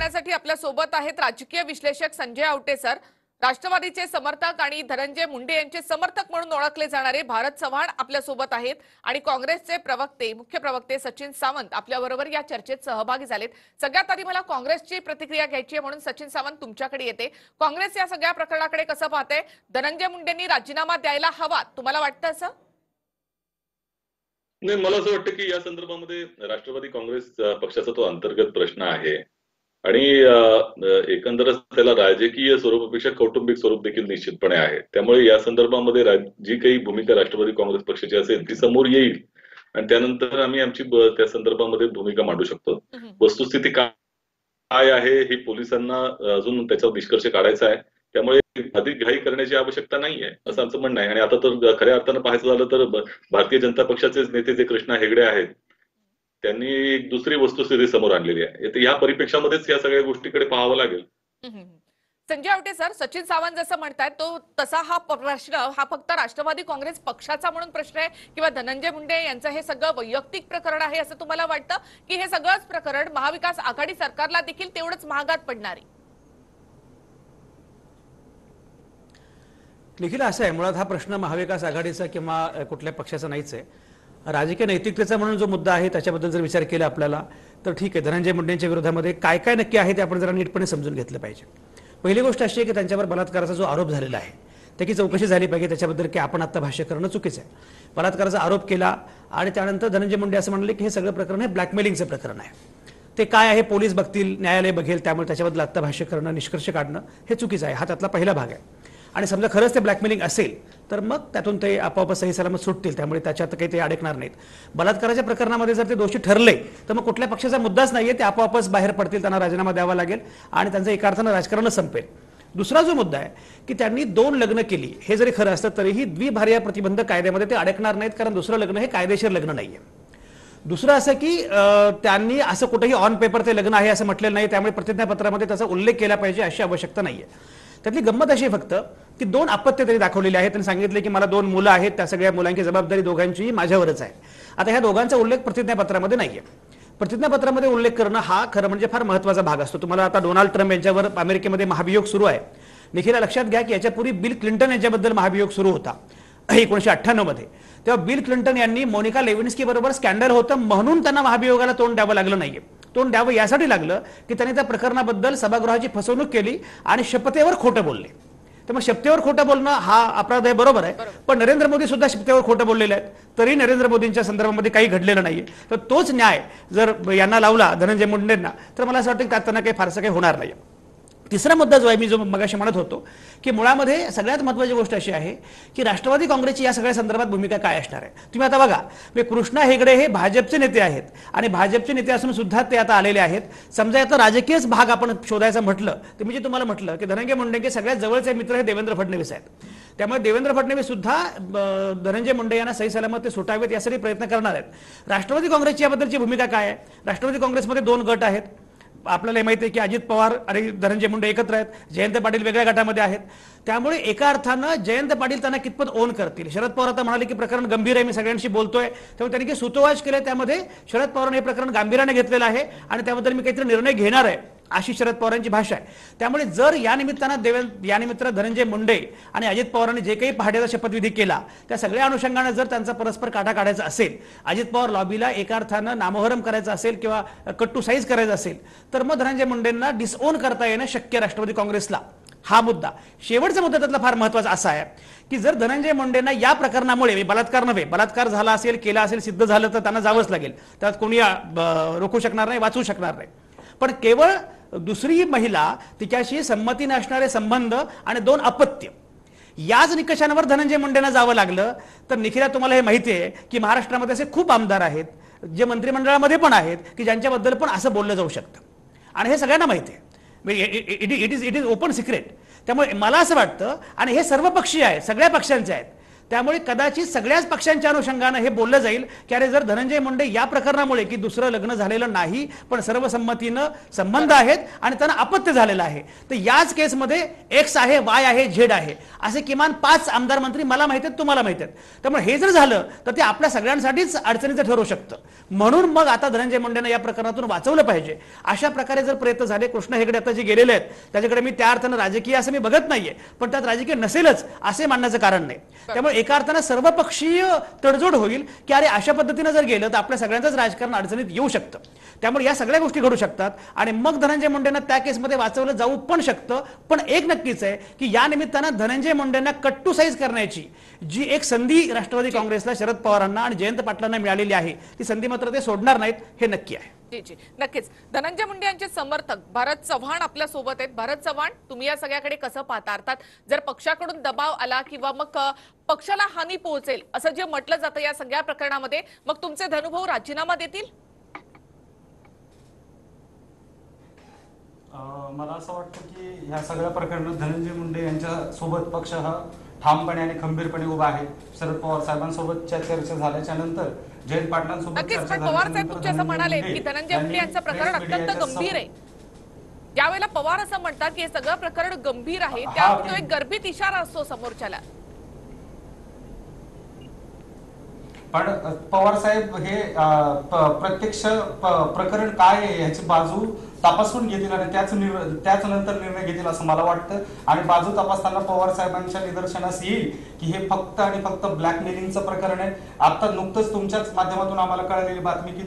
करण्यासाठी आपल्या सोबत आहेत राजकीय विश्लेषक संजय आवटे सर, राष्ट्रवादीचे समर्थक आणि धनंजय मुंडे यांचे समर्थक म्हणून ओळखले जाणारे भारत चव्हाण आपल्या सोबत आहेत आणि काँग्रेसचे मुख्य प्रवक्ते सचिन सावंत आपल्याबरोबर या चर्चेत सहभागी झालेत। सगळ्यात आधी मला काँग्रेसची प्रतिक्रिया घ्यायची आहे, म्हणून सचिन सावंत तुमच्याकडे येते। काँग्रेस या सगळ्या प्रकरणाकडे कसं पाहते? धनंजय मुंडेंनी राजीनामा द्यायला हवा, तुम्हाला वाटतं असं? नाही, मला असं वाटतं की या संदर्भामध्ये राष्ट्रवादी काँग्रेस पक्षाचा तो अंतर्गत प्रश्न आहे आणि एकंदरच त्याला राजकीय स्वरूपापेक्षा कौटुंबिक स्वरूप देखील निश्चितपणे आहे। त्यामुळे या संदर्भामध्ये जी काही भूमिका राष्ट्रवादी काँग्रेस पक्षाची असेल ती समोर येईल आणि त्यानंतर आम्ही आमची त्या संदर्भामध्ये भूमिका मांडू शकतो। वस्तुस्थिती काय आहे हे पोलिसांना अजून त्याचा निष्कर्ष काढायचा आहे, त्यामुळे अधिक घाई करण्याची आवश्यकता नाहीये असं आमचं म्हणणं आहे। आणि आता तर खऱ्या अर्थानं पाहायचं झालं तर भारतीय जनता पक्षाचे नेते जे कृष्णा हेगडे आहेत त्यांनी एक दुसरी वस्तुस्थिती समोर आणलेली आहे। या परिप्रेक्षामध्येच या सगळ्या गोष्टीकडे पाहावं लागेल। संजय आवटे सर, सचिन सावंत जसं म्हणतात तो तसा हा प्रश्न हा फक्त राष्ट्रवादी काँग्रेस पक्षाचा म्हणून प्रश्न आहे किंवा धनंजय मुंडे यांचं हे सगळं वैयक्तिक प्रकरण आहे असं तुम्हाला वाटतं की हे सगळंच प्रकरण महाविकास आघाडी सरकारला देखील तेवढंच महागात पडणार आहे? निखिल, असं आहे, मुळात हा प्रश्न महाविकास आघाडीचा किंवा कुठल्या पक्षाचा नाहीच आहे। राजकीय नैतिकतेचा म्हणून जो मुद्दा आहे त्याच्याबद्दल जर विचार केला आपल्याला तर ठीक आहे, धनंजय मुंडेंच्या विरोधामध्ये काय काय नक्की आहे ते आपण जरा नीटपणे समजून घेतलं पाहिजे। पहिली गोष्ट अशी आहे की त्यांच्यावर बलात्काराचा जो आरोप झालेला आहे त्याची चौकशी झाली पाहिजे, त्याच्याबद्दल की आपण आता भाष्य करणं चुकीचं आहे। बलात्काराचा आरोप केला आणि त्यानंतर धनंजय मुंडे असं म्हणले की हे सगळं प्रकरण हे ब्लॅकमेलिंगचं प्रकरण आहे, ते काय आहे पोलीस बघतील, न्यायालय बघेल, त्यामुळे त्याच्याबद्दल आता भाष्य करणं, निष्कर्ष काढणं हे चुकीचं आहे। हा त्यातला पहिला भाग आहे। आणि समजा खरंच ते ब्लॅकमेलिंग असेल तर मग त्यातून ते आपोआप सही सलामत सुटतील, त्यामुळे त्याच्यात काही ते अडकणार नाहीत। बलात्काराच्या प्रकरणामध्ये जर ते दोषी ठरले तर मग कुठल्या पक्षाचा मुद्दाच नाहीये, ते आपोआपच बाहेर पडतील, त्यांना राजीनामा द्यावा लागेल आणि त्यांचं एका अर्थानं राजकारणच संपेल। दुसरा जो मुद्दा आहे की त्यांनी 2 लग्न केली, हे जरी खरं असतं तरीही द्विभार्या प्रतिबंध कायद्यामध्ये ते अडकणार नाहीत, कारण दुसरं लग्न हे कायदेशीर लग्न नाहीये। दुसरं असं की त्यांनी असं कुठेही ऑन पेपर ते लग्न आहे असं म्हटलेलं नाही, त्यामुळे प्रतिज्ञापत्रामध्ये त्याचा उल्लेख केला पाहिजे अशी आवश्यकता नाहीये। त्यातली गंमत अशी फक्त की 2 अपत्य तरी दाखवलेली आहेत आणि सांगितले की मला 2 मुलं आहेत, त्या सगळ्या मुलांची जबाबदारी दोघांची माझ्यावरच आहे। आता ह्या दोघांचा उल्लेख प्रतिज्ञापत्रामध्ये नाहीये। प्रतिज्ञापत्रामध्ये उल्लेख करणं हा खरं म्हणजे फार महत्त्वाचा भाग असतो। तुम्हाला आता डोनाल्ड ट्रम्प यांच्यावर अमेरिकेमध्ये महाभियोग सुरू आहे। निखिला लक्षात घ्या की याच्यापूर्वी बिल क्लिंटन यांच्याबद्दल महाभियोग सुरू होता 1998 मध्ये। तेव्हा बिल क्लिंटन यांनी मोनिका लेविन्स्की बरोबर स्कॅन्डल होतं म्हणून त्यांना महाभियोगाला तोंड द्यावं लागलं नाहीये। तोंड द्यावं यासाठी लागलं की त्यांनी त्या प्रकरणाबद्दल सभागृहाची फसवणूक केली आणि शपथेवर खोटं बोलले। तर मग शपथेवर खोटं बोलणं हा अपराध आहे, बरोबर आहे, पण नरेंद्र मोदी सुद्धा शपथेवर खोटं बोललेले आहेत, तरी नरेंद्र मोदींच्या संदर्भामध्ये काही घडलेलं नाहीये। तर तोच न्याय जर यांना लावला धनंजय मुंडेंना तर मला असं वाटतं की त्यात त्यांना काही फारसं काही होणार नाही। तिसरा मुद्दा जो आहे, मी जो मगाशी म्हणत होतो की मुळामध्ये सगळ्यात महत्त्वाची गोष्ट अशी आहे की राष्ट्रवादी काँग्रेसची या सगळ्या संदर्भात भूमिका काय असणार आहे। तुम्ही आता बघा, कृष्णा हेगडे हे भाजपचे नेते आहेत आणि भाजपचे नेते असून सुद्धा ते आता आलेले आहेत। समजा यातला राजकीयच भाग आपण शोधायचं म्हटलं तर मी जे तुम्हाला म्हटलं की धनंजय मुंडेंचे सगळ्यात जवळचे मित्र हे देवेंद्र फडणवीस आहेत, त्यामुळे देवेंद्र फडणवीस सुद्धा धनंजय मुंडे यांना सही सलामत ते सुटावेत यासाठी प्रयत्न करणार आहेत। राष्ट्रवादी काँग्रेसची याबद्दलची भूमिका काय आहे? राष्ट्रवादी काँग्रेसमध्ये 2 गट आहेत। आपल्याला माहिती आहे की अजित पवार आणि धनंजय मुंडे एकत्र आहेत, जयंत पाटील वेगळ्या गटामध्ये आहेत, त्यामुळे एका अर्थानं जयंत पाटील त्यांना कितपत ओन करतील। शरद पवार आता म्हणाले की प्रकरण गंभीर आहे, मी सगळ्यांशी बोलतोय, त्यामुळे त्यांनी सूतोवाच केले, त्यामध्ये शरद पवारांनी हे प्रकरण गांभीर्याने घेतलेलं आहे आणि त्याबद्दल मी काहीतरी निर्णय घेणार आहे अशी शरद पवारांची भाषा आहे। त्यामुळे जर या निमित्तानं धनंजय मुंडे आणि अजित पवारांनी जे काही पहाटेचा शपथविधी केला त्या सगळ्या अनुषंगाने जर त्यांचा परस्पर काटा काढायचा असेल, अजित पवार लॉबीला एका अर्थानं नामोहरम करायचं असेल किंवा कट टू साईज करायचं असेल तर मग धनंजय मुंडेंना डिसओन करता येणं शक्य राष्ट्रवादी काँग्रेसला। हा मुद्दा, शेवटचा मुद्दा त्यातला फार महत्त्वाचा असा आहे की जर धनंजय मुंडेंना या प्रकरणामुळे, बलात्कार नव्हे, बलात्कार झाला असेल, केला असेल, सिद्ध झालं तर त्यांना जावंच लागेल, त्यात कोणी रोखू शकणार नाही, वाचवू शकणार नाही, पण केवळ दुसरी महिला, तिच्याशी संमती नसणारे संबंध आणि 2 अपत्य याच निकषांवर धनंजय मुंडेंना जावं लागलं तर निखिला तुम्हाला हे माहिती आहे की महाराष्ट्रामध्ये असे खूप आमदार आहेत जे मंत्रिमंडळामध्ये पण आहेत की ज्यांच्याबद्दल पण असं बोललं जाऊ शकतं आणि हे सगळ्यांना माहिती आहे। It is open secret. त्यामुळे मला असं वाटतं, आणि हे सर्व पक्षीय आहे, सगळ्या पक्षांचे आहेत, त्यामुळे कदाचित सगळ्याच पक्षांच्या अनुषंगानं हे बोललं जाईल की अरे जर धनंजय मुंडे या प्रकरणामुळे की दुसरं लग्न झालेलं नाही पण सर्वसंमतीनं संबंध आहेत आणि त्यांना अपत्य झालेलं आहे, तर याच केसमध्ये एक्स आहे, वाय आहे, झेड आहे, असे किमान 5 आमदार मंत्री मला माहिती आहेत, तुम्हाला माहिती आहेत. त्यामुळे हे जर झालं तर ते आपल्या सगळ्यांसाठीच अडचणीचं ठरू शकतं. म्हणून मग आता धनंजय मुंडेंना या प्रकरणातून वाचवलं पाहिजे. अशा प्रकारे जर प्रयत्न झाले, कृष्ण हेगडे आता जे गेलेले आहेत त्याच्याकडे मी त्या अर्थानं राजकीय असं मी बघत नाहीये, पण त्यात राजकीय नसेलच असे मानण्याचं कारण नाही. त्यामुळे एका अर्थानं सर्वपक्षीय तडजोड होईल की अरे अशा पद्धतीनं जर गेलं तर आपल्या सगळ्यांचंच राजकारण अडचणीत येऊ शकतं. त्यामुळे या सगळ्या गोष्टी घडू शकतात आणि मग धनंजय मुंडेंना त्या केसमध्ये वाचवलं जाऊ पण शकतं. पण एक नक्कीच आहे की या निमित्तानं धनंजय मुंडेंना कट्टू साईज करण्याची जी एक संधी राष्ट्रवादी काँग्रेसला, शरद पवारांना आणि जयंत पाटलांना मिळालेली आहे, ती संधी मात्र ते सोडणार नाहीत, हे नक्की आहे. जी जी, नक्कीच. धनंजय मुंडे यांचे समर्थक भारत चव्हाण आपल्या सोबत आहेत. भारत चव्हाण, तुम्ही या सगळ्याकडे कसं पाहता? अर्थात जर पक्षाकडून दबाव आला किंवा मग पक्षाला हानी पोहोचेल असं जे म्हटलं जातं या सगळ्या प्रकरणामध्ये, मग तुमचे धनुभाऊ राजीनामा देतील? मला असं वाटतं की ह्या सगळ्या प्रकरणात धनंजय मुंडे यांच्या सोबत पक्ष हा ठामपणे आणि खंबीरपणे उभा आहे. शरद पवार साहेबांसोबतच्या चर्चा झाल्याच्या नंतर, जयंत पाटलांसोबत नक्कीच. चर्चा पण पवार साहेब झाल्यानंतर तुमचे असं म्हणाले की धनंजय मुंडे यांचं प्रकरण अत्यंत गंभीर आहे. ज्यावेळेला पवार असं म्हणतात की हे सगळं प्रकरण गंभीर आहे, त्यामुळे तो एक गर्भित इशारा असतो समोरच्याला. पण पवार साहेब हे प्रत्यक्ष प्रकरण काय आहे याची बाजू तपासून घेतील आणि त्याच नंतर निर्णय घेतील असं मला वाटतं. आणि बाजू तपासताना पवार साहेबांच्या निदर्शनास येईल की हे फक्त आणि फक्त ब्लॅकमेलिंगचं प्रकरण आहे. आता नुकतंच तुमच्याच माध्यमातून आम्हाला कळलेली बातमी की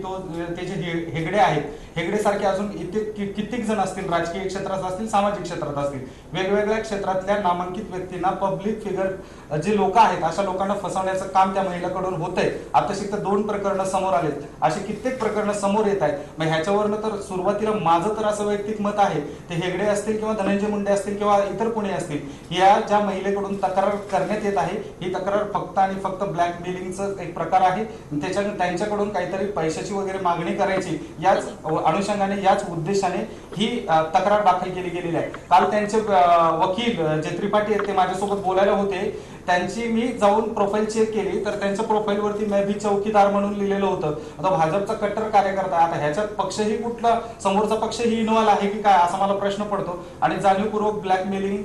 ते जे हेगडे आहेत, हेगडे सारखे अजून इथे कित्येक जण असतील, राजकीय क्षेत्रात असतील, सामाजिक क्षेत्रात असतील, वेगवेगळ्या क्षेत्रातल्या नामांकित व्यक्तींना, पब्लिक फिगर जे लोक आहेत अशा लोकांना फसवण्याचं काम त्या महिलेकडून होतंय. आताशी तर 2 प्रकरणं समोर आलेत, अशी कित्येक प्रकरणं समोर येत आहेत. मग ह्याच्यावरनं तर सुरुवातीला माझं तर असं वैयक्तिक मत आहे, ते हेगडे असतील किंवा धनंजय मुंडे असतील किंवा इतर कोणी असतील, या ज्या महिलेकडून तक्रार करण्यात येत आहे, ही तक्रार फक्त आणि फक्त ब्लॅकमेलिंगचं एक प्रकार आहे. त्यांच्याकडून काहीतरी पैशाची वगैरे मागणी करायची, याच अनुषंगाने, याच उद्देशाने ही तक्रार दाखल केली गेलेली आहे. काल त्यांचे वकील जे त्रिपाठी आहेत ते माझ्यासोबत बोलायला होते. त्यांची मी जाऊन प्रोफाईल चेक केली तर त्यांच्या प्रोफाईलवरती मैं भी चौकीदार म्हणून लिहिलेलं होतं. आता भाजपचा कट्टर कार्यकर्ता, आता ह्याच्यात पक्षही कुठला, समोरचा पक्षही इन्व्हॉल्व आहे की काय असा मला प्रश्न पडतो. आणि जाणीवपूर्वक ब्लॅकमेलिंग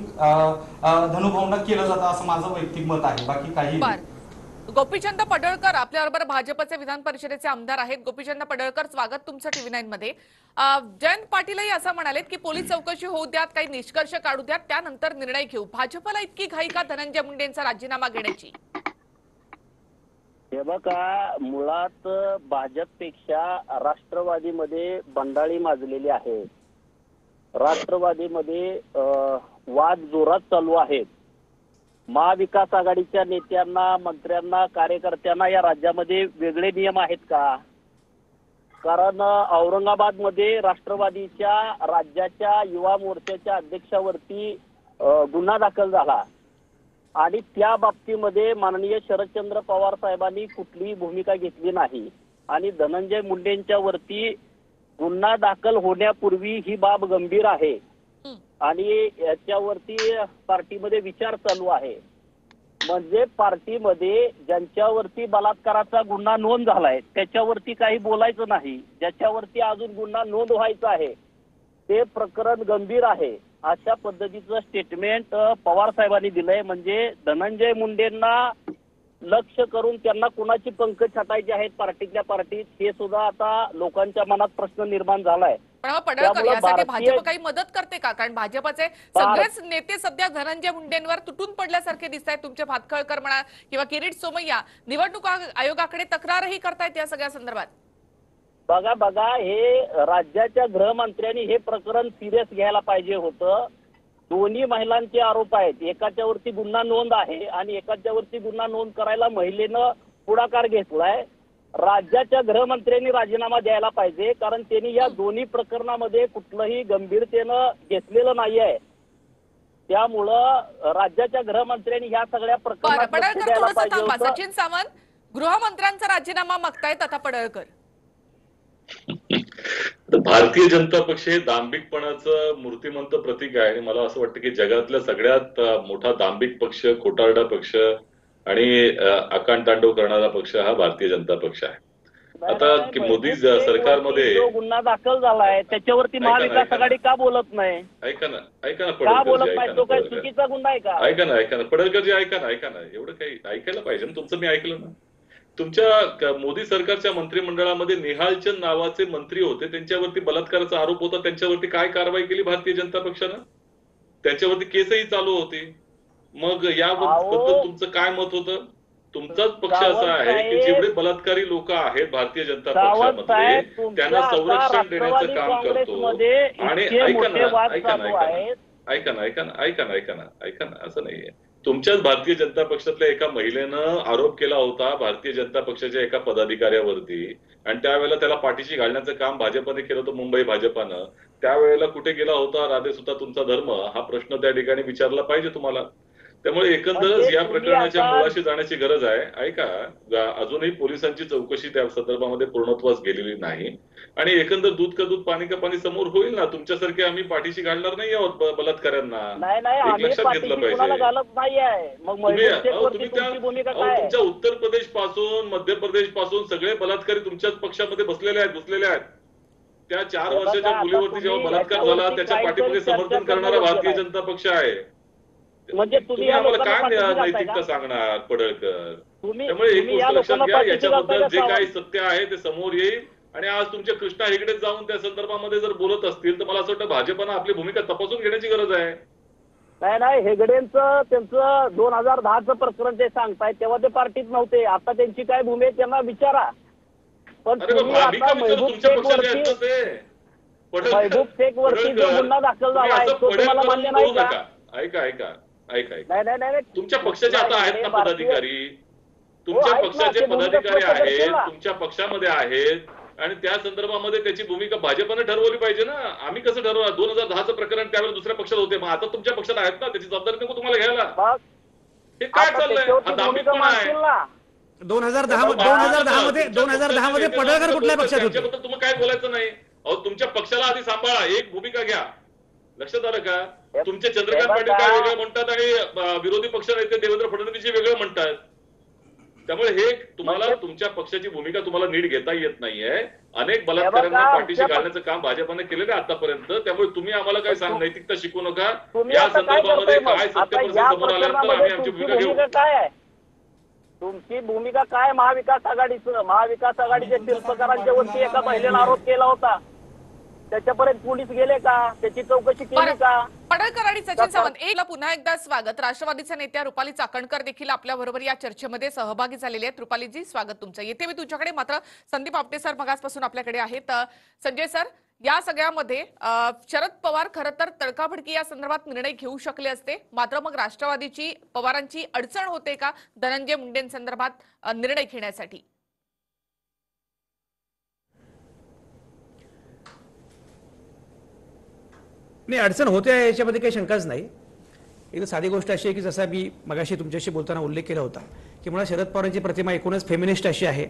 धनुभावना केलं जातं असं माझं वैयक्तिक मत आहे, बाकी काही. गोपीचंद पडळकर आपल्याबरोबर भाजपचे विधान परिषदेचे आमदार आहेत. गोपीचंद पडळकर, स्वागत तुमचं TV9 मध्ये. जयंत पाटीलही असं म्हणालेत की पोलीस चौकशी होऊ द्यात, काही निष्कर्ष काढू द्यात, त्यानंतर निर्णय घेऊ. भाजपला इतकी घाई का धनंजय मुंडेंचा राजीनामा घेण्याची? हे बघा, मुळात भाजपपेक्षा राष्ट्रवादीमध्ये बंडाळी माजलेली आहे. राष्ट्रवादीमध्ये वाद जोरात चालू आहेत. महाविकास आघाडीच्या नेत्यांना, मंत्र्यांना, कार्यकर्त्यांना या राज्यामध्ये वेगळे नियम आहेत का? कारण औरंगाबादमध्ये राष्ट्रवादीच्या राज्याच्या युवा मोर्चाच्या अध्यक्षावरती गुन्हा दाखल झाला आणि त्या बाबतीमध्ये माननीय शरदचंद्र पवार साहेबांनी कुठलीही भूमिका घेतली नाही. आणि धनंजय मुंडेंच्या वरती गुन्हा दाखल होण्यापूर्वी ही बाब गंभीर आहे आणि याच्यावरती पार्टीमध्ये विचार चालू आहे. म्हणजे पार्टीमध्ये ज्यांच्यावरती बलात्काराचा गुन्हा नोंद झालाय त्याच्यावरती काही बोलायचं नाही, ज्याच्यावरती अजून गुन्हा नोंद व्हायचा आहे ते प्रकरण गंभीर आहे, अशा पद्धतीचं स्टेटमेंट पवार साहेबांनी दिलंय. म्हणजे धनंजय मुंडेंना लक्ष करून त्यांना कुणाची पंख छाटायचे आहेत पार्टीतल्या पार्टीत, हे सुद्धा आता लोकांच्या मनात प्रश्न निर्माण झालाय. पण पडळकर, यासाठी भाजप काही मदत करते का? कारण भाजपचे सगळेच नेते सध्या धनंजय मुंडेंवर तुटून पडल्यासारखे दिसत आहेत. तुमचे भातखळकर म्हणा किंवा किरीट सोमय्या निवडणूक आयोगाकडे तक्रारही करतायत या सगळ्या संदर्भात. बघा, हे राज्याच्या गृहमंत्र्यांनी हे प्रकरण सिरियस घ्यायला पाहिजे होतं. दोन्ही महिलांचे आरोप आहेत, एकाच्यावरती गुन्हा नोंद आहे आणि एकाच्यावरती गुन्हा नोंद करायला महिलेनं पुढाकार घेतलाय. राज्याच्या गृहमंत्र्यांनी राजीनामा द्यायला पाहिजे, कारण त्यांनी या दोन्ही प्रकरणामध्ये कुठलंही गंभीरतेनं घेतलेलं नाहीये. त्यामुळं राज्याच्या गृहमंत्र्यांनी ह्या सगळ्या प्रकरणात लक्ष द्यायला पाहिजे होतं. सचिन सावंत गृहमंत्र्यांचा राजीनामा मागतायत आता पडळकर. भारतीय जनता पक्ष हे दांभिकपणाचं मूर्तिमंत प्रतीक आहे. मला असं वाटतं की जगातल्या सगळ्यात मोठा दांभिक पक्ष, खोटारडा पक्ष आणि आकांड तांडव करणारा पक्ष हा भारतीय जनता पक्ष आहे. आता की मोदी सरकारमध्ये जो गुन्हा दाखल झालाय त्याच्यावरती ऐका ना, महाविकास ऐका ना. आघाडी का बोलत नाही? ऐका ना का पडळकरजी, बोलत ऐका नाही? ना तो काय पडळकर. चुकीचा गुन्हा आहे का? ऐका ना पडळकरजी, ऐका ना एवढं काही ऐकायला पाहिजे ना, तुमचं मी ऐकलं ना. तुमच्या मोदी सरकारच्या मंत्रिमंडळामध्ये निहालचंद नावाचे मंत्री होते, त्यांच्यावरती बलात्काराचा आरोप होता, त्यांच्यावरती काय कारवाई केली भारतीय जनता पक्षानं? त्यांच्यावरती केसही चालू होते. मग याबद्दल तुमचं काय मत होतं? तुमचाच पक्ष असा आहे की जेवढे बलात्कारी लोक आहेत भारतीय जनता पक्षामध्ये त्यांना संरक्षण देण्याचं काम करतो. आणि ऐका ना असं नाहीये. तुमच्याच भारतीय जनता पक्षातल्या एका महिलेनं आरोप केला होता भारतीय जनता पक्षाच्या एका पदाधिकाऱ्यावरती, आणि त्यावेळेला त्याला पाठीशी घालण्याचं काम भाजपने केलं होतं, मुंबई भाजपानं. त्यावेळेला कुठे गेला होता राधे सुद्धा तुमचा धर्म, हा प्रश्न त्या ठिकाणी विचारला पाहिजे तुम्हाला. त्यामुळे एकंदरच या प्रकरणाच्या मुळाशी जाण्याची गरज आहे. ऐका, अजूनही पोलिसांची चौकशी त्या संदर्भामध्ये पूर्णत्वास गेलेली नाही, आणि एकंदर दूध का दूध पाणी का पाणी समोर होईल ना. तुमच्यासारखे आम्ही पाठीशी घालणार नाही आहोत बलात्काऱ्यांना, एक लक्षात घेतलं पाहिजे. तुमच्या उत्तर प्रदेश पासून मध्य प्रदेश पासून सगळे बलात्कारी तुमच्याच पक्षामध्ये बसलेले आहेत, घुसलेले आहेत. त्या 4 वर्षाच्या मुलीवरती जेव्हा बलात्कार झाला त्याच्या पाठीमागे समर्थन करणारा भारतीय जनता पक्ष आहे. म्हणजे तुम्ही आम्हाला काय नैतिकता सांगणार पडळकर? त्यामुळे एक गोष्ट लक्षात घ्या, याच्याबद्दल जे काही सत्य आहे ते समोर येईल. आणि आज तुमच्या कृष्णा हेगडे जाऊन त्या संदर्भामध्ये जर बोलत असतील तर मला असं वाटतं भाजपनं आपली भूमिका तपासून घेण्याची गरज आहे. नाही, हेगडेंचं त्यांचं 2010चं प्रकरण ते सांगताय, तेव्हा ते पार्टीत नव्हते. आता त्यांची काय भूमिका त्यांना विचारा. पण महबूब शेख वरती जो गुन्हा दाखल झाला आहे तो तुम्हाला मान्य नाही का? ऐका नाही. तुमच्या पक्षाचे आता आहेत ना पदाधिकारी, तुमच्या पक्षाचे पदाधिकारी आहेत, तुमच्या पक्षामध्ये आहेत, आणि त्या संदर्भामध्ये त्याची भूमिका भाजपने ठरवली पाहिजे ना. आम्ही कसं ठरवणार? 2010चं प्रकरण त्यावेळेला दुसऱ्या पक्षात होते, मग आता तुमच्या पक्षात आहेत ना, त्याची जबाबदारी नको तुम्हाला घ्यायला? हे काय चाललंय? हा दांभिकपणा आहे. 2010 मध्ये पडळकर कुठल्या पक्षात होते? त्याच्याबद्दल तुम्ही काय बोलायचं नाही. अहो, तुमच्या पक्षाला आधी सांभाळा, एक भूमिका घ्या. लक्षात आलं का? तुमचे चंद्रकांत पाटील काय वेगळं म्हणतात आणि विरोधी पक्ष नेते देवेंद्र फडणवीस वेगळं म्हणतात. त्यामुळे हे तुम्हाला तुमच्या पक्षाची भूमिका तुम्हाला नीट घेता येत नाहीये. अनेक बलात्कारांना पाठीशी घालण्याचं काम भाजपने केलेलं आहे आतापर्यंत. त्यामुळे तुम्ही आम्हाला काय नैतिकता शिकू नका. या संदर्भामध्ये काय सत्य समोर आल्यानंतर आम्ही आमची भूमिका घेऊ. तुमची भूमिका काय? महाविकास आघाडीच्या शिल्पकारांच्या वरती एका महिलेला आरोप केला होता, त्याच्यापर्यंत पोलीस गेले का? त्याची चौकशी केली का? पडळकर आणि सचिन सावंत एकला पुन्हा एकदा स्वागत. राष्ट्रवादीच्या नेत्या रुपाली चाकणकर देखील आपल्या बरोबर या चर्चेमध्ये सहभागी झालेले आहेत. रुपालीजी, स्वागत तुमचं. येते मी तुमच्याकडे, मात्र संदीप आपटे सर मगासपासून आपल्याकडे आहेत. संजय सर, या सगळ्यामध्ये शरद पवार खरं तर तडकाफडकी या संदर्भात निर्णय घेऊ शकले असते, मात्र मग राष्ट्रवादीची पवारांची अडचण होते का धनंजय मुंडेंसंदर्भात निर्णय घेण्यासाठी? नाही, अडचण होते याच्यामध्ये काही शंकाच नाही. एक साधी गोष्ट अशी आहे की जसा मी मगाशी तुमच्याशी बोलताना उल्लेख केला होता की मुळात शरद पवारांची प्रतिमा एकूणच फेमिनिस्ट अशी आहे.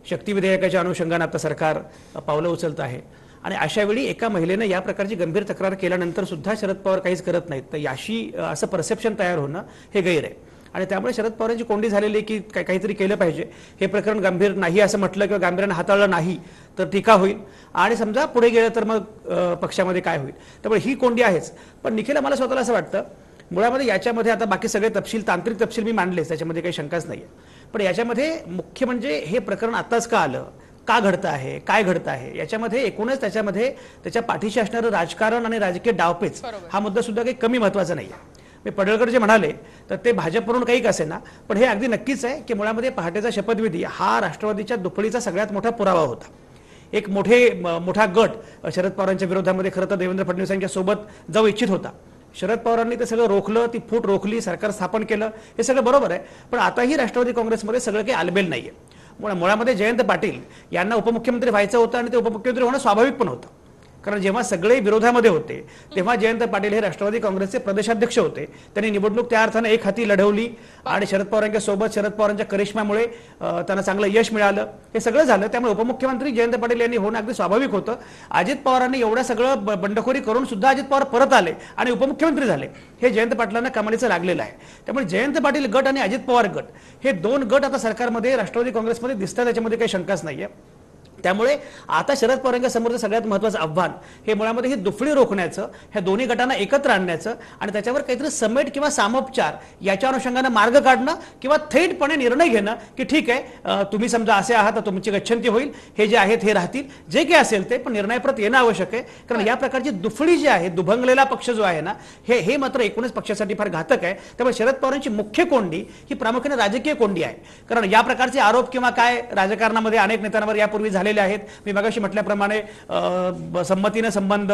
शक्ती विधेयकाच्या अनुषंगाने आता सरकार पावलं उचलत आहे, आणि अशा वेळी एका महिलेने या प्रकारची गंभीर तक्रार केल्यानंतर सुद्धा शरद पवार काहीच करत नाहीत, तर याशी असं परसेप्शन तयार होणं हे गैर आहे. आणि त्यामुळे शरद पवारांची कोंडी झालेली की काहीतरी केलं पाहिजे, हे प्रकरण गंभीर नाही असं म्हटलं किंवा गांभीर्याने हाताळलं नाही तर टीका होईल, आणि समजा पुढे गेलं तर मग पक्षामध्ये काय होईल. त्यामुळे ही कोंडी आहेच. पण निखिल, मला स्वतःला असं वाटतं मुळामध्ये याच्यामध्ये आता बाकी सगळे तपशील, तांत्रिक तपशील मी मांडलेच, त्याच्यामध्ये काही शंकाच नाही आहे. पण याच्यामध्ये मुख्य म्हणजे हे प्रकरण आताच का आलं, का घडतं आहे, काय घडतं आहे, याच्यामध्ये एकूणच त्याच्या पाठीशी असणारं राजकारण आणि राजकीय डावपेच हा मुद्दा सुद्धा काही कमी महत्त्वाचा नाही आहे. मी पडळकर जे म्हणाले तर ते भाजपवरून काही असे ना, पण हे अगदी नक्कीच आहे की मुळामध्ये पहाटेचा शपथविधी हा राष्ट्रवादीच्या दुफळीचा सगळ्यात मोठा पुरावा होता. एक मोठा गट शरद पवारांच्या विरोधामध्ये खरं तर देवेंद्र फडणवीसांच्या सोबत जाऊ इच्छित होता. शरद पवारांनी ते सगळं रोखलं, ती फूट रोखली, सरकार स्थापन केलं, हे सगळं बरोबर आहे. पण आताही राष्ट्रवादी काँग्रेसमध्ये सगळं काही आलबेल नाहीये. मुळामध्ये जयंत पाटील यांना उपमुख्यमंत्री व्हायचं होतं आणि ते उपमुख्यमंत्री होणं स्वाभाविक पण होतं. कारण जेव्हा सगळे विरोधामध्ये होते तेव्हा जयंत पाटील हे राष्ट्रवादी काँग्रेसचे प्रदेशाध्यक्ष होते. त्यांनी निवडणूक त्या अर्थाने एक हाती लढवली आणि शरद पवारांच्या सोबत शरद पवारांच्या करिश्म्यामुळे त्यांना चांगलं यश मिळालं. हे सगळं झालं त्यामुळे उपमुख्यमंत्री जयंत पाटील यांनी होणं अगदी स्वाभाविक होतं. अजित पवारांनी एवढं सगळं बंडखोरी करून सुद्धा अजित पवार परत आले आणि उपमुख्यमंत्री झाले. हे जयंत पाटलांना कमालीचं लागलेलं आहे. त्यामुळे जयंत पाटील गट आणि अजित पवार गट हे दोन गट आता सरकारमध्ये राष्ट्रवादी काँग्रेसमध्ये दिसतात, त्याच्यामध्ये काही शंकाच नाहीये. त्यामुळे आता शरद पवारांच्या समोरचं सगळ्यात महत्त्वाचं आव्हान हे मुळामध्ये ही दुफळी रोखण्याचं, ह्या दोन्ही गटांना एकत्र आणण्याचं आणि त्याच्यावर काहीतरी समेट किंवा सामोपचार याच्या अनुषंगाने मार्ग काढणं किंवा थेटपणे निर्णय घेणं की ठीक आहे तुम्ही समजा असे आहात तर तुमची गच्छंती होईल, हे जे आहेत हे राहतील, जे काही असेल ते, पण निर्णयाप्रत येणं आवश्यक आहे. कारण या प्रकारची दुफळी जी आहे, दुभंगलेला पक्ष जो आहे ना, हे मात्र एकूणच पक्षासाठी फार घातक आहे. त्यामुळे शरद पवारांची मुख्य कोंडी ही प्रामुख्याने राजकीय कोंडी आहे. कारण या प्रकारचे आरोप किंवा काय राजकारणामध्ये अनेक नेत्यांवर यापूर्वी झालेले आहेत. मी मगाशी म्हटल्याप्रमाणे संमतीने संबंध,